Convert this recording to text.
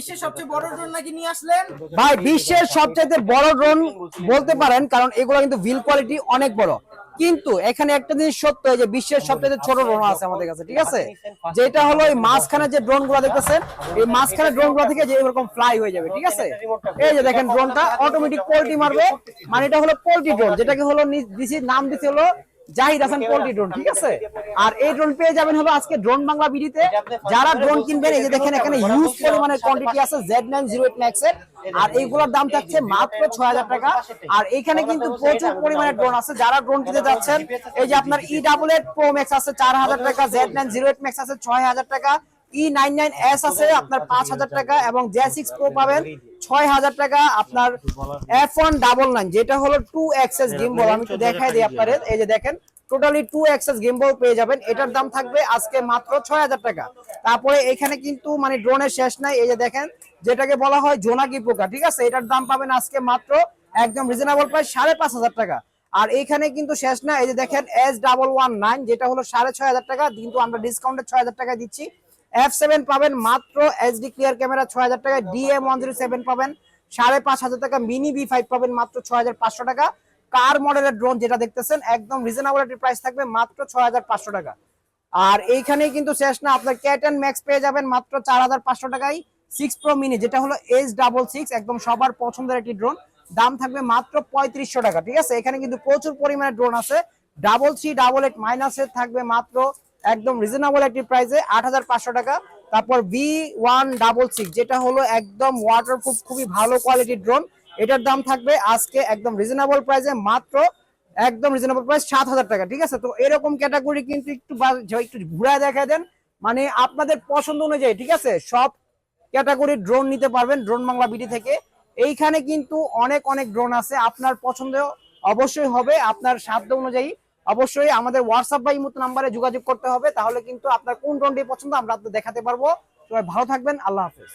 বিশ্বের সবচেয়ে বড় ড্রোন নাকি নিয়ে আসলেন? ভাই বিশ্বের সবচেয়ে বড় ড্রোন বলতে পারেন, কারণ এগুলো কিন্তু বিল কোয়ালিটি অনেক বড়। কিন্তু এখানে একটা জিনিস সত্য যে বিশ্বের সবচেয়ে ছোট ড্রোন আছে আমাদের কাছে, ঠিক আছে? যেটা হলো এই মাঝখানে যে ড্রোন গুলো দেখতেছেন, এই মাঝখানে ড্রোন গুলো থেকে যে এরকম ফ্লাই হয়ে যাবে, ঠিক আছে? এই যে দেখেন ড্রোনটা অটোমেটিক পোল্ট্রি মারবে, মানে এটা হলো পোল্ট্রি ড্রোন, যেটাকে হলো নাম দিতে হলো জাহিদ হাসান পোল্ট্রি ড্রোন, ঠিক আছে? আর এই ড্রোন পেয়ে যাবেন হলো আজকে ড্রোন বাংলা বিডিতে। যারা ড্রোন কিনবেন, এই যে দেখেন এখানে হিউজ পরিমাণের কোয়ান্টিটি আছে Z908 Max এর, আর এইগুলোর দাম থাকছে মাত্র 6000 টাকা। আর এখানে কিন্তু প্রচুর পরিমাণে ড্রোন আছে। যারা ড্রোন কিনতে যাচ্ছেন, এই যে আপনার E88 Pro Max আছে 4000 টাকা, Z908 Max আছে 6000 টাকা, E99S আছে আপনার 5000 টাকা, এবং J6 Pro পাবেন 6000 টাকা। আপনার F199 যেটা হলো 2 axis gimbal, আমি একটু দেখাই দিই আপনাদের। এই যে দেখেন টোটালি 2 axis gimbal পেয়ে যাবেন, এটার দাম থাকবে আজকে মাত্র 6000 টাকা। তারপরে এখানে কিন্তু মানে ড্রোনের শেষ নাই, এই যে দেখেন যেটাকে বলা হয় জোনাকি পোকা, ঠিক আছে? এটার দাম পাবেন আজকে মাত্র একদম রিজনেবল প্রাইস 5500 টাকা। আর এইখানে কিন্তু শেষ না, এই যে দেখেন S119 যেটা হলো 6500 টাকা, কিন্তু আমরা ডিসকাউন্টে 6000 টাকা দিচ্ছি। F7 পাবেন মাত্র HD ক্লিয়ার ক্যামেরা 6000 টাকা, DM107 পাবেন 5500 টাকা, মিনি B5 পাবেন মাত্র 6500 টাকা। কার মডেলের ড্রোন যেটা দেখতেছেন একদম রিজনেবল একটা প্রাইস থাকবে মাত্র 6500 টাকা। আর এইখানেই কিন্তু শেষ না, আপনার ক্যাটন ম্যাক্স পেয়ে যাবেন মাত্র 4500 টাকায়। 6 Pro মিনি যেটা হলো S66 একদম সবার পছন্দের একটি ড্রোন, দাম থাকবে মাত্র 3500 টাকা, ঠিক আছে? এখানে কিন্তু প্রচুর পরিমাণে ড্রোন আছে। 3388 মাইনাসে থাকবে মাত্র একদম রিজনেবল একটি প্রাইসে 8500 টাকা। তারপর V166 যেটা হলো একদম ওয়াটারপ্রুফ, খুবই ভালো কোয়ালিটির ড্রোন, এটার দাম থাকবে আজকে একদম রিজনেবল প্রাইসে মাত্র একদম রিজনেবল প্রাইস 7000 টাকা, ঠিক আছে? তো এরকম ক্যাটাগরি কিন্তু একটু ঘুরায় দেখা দেন, মানে আপনাদের পছন্দ অনুযায়ী, ঠিক আছে? সব ক্যাটাগরির ড্রোন নিতে পারবেন ড্রোন বাংলা বিডি থেকে। এইখানে কিন্তু অনেক অনেক ড্রোন আছে, আপনার পছন্দ অবশ্যই হবে আপনার সাধ্য অনুযায়ী। অবশ্যই আমাদের হোয়াটসঅ্যাপ বা ইমো নাম্বারে যোগাযোগ করতে হবে, তাহলে কিন্তু আপনার কোন ড্রোনটি পছন্দ আমরা আপনাদের দেখাতে পারবো। সবাই ভালো থাকবেন, আল্লাহ হাফেজ।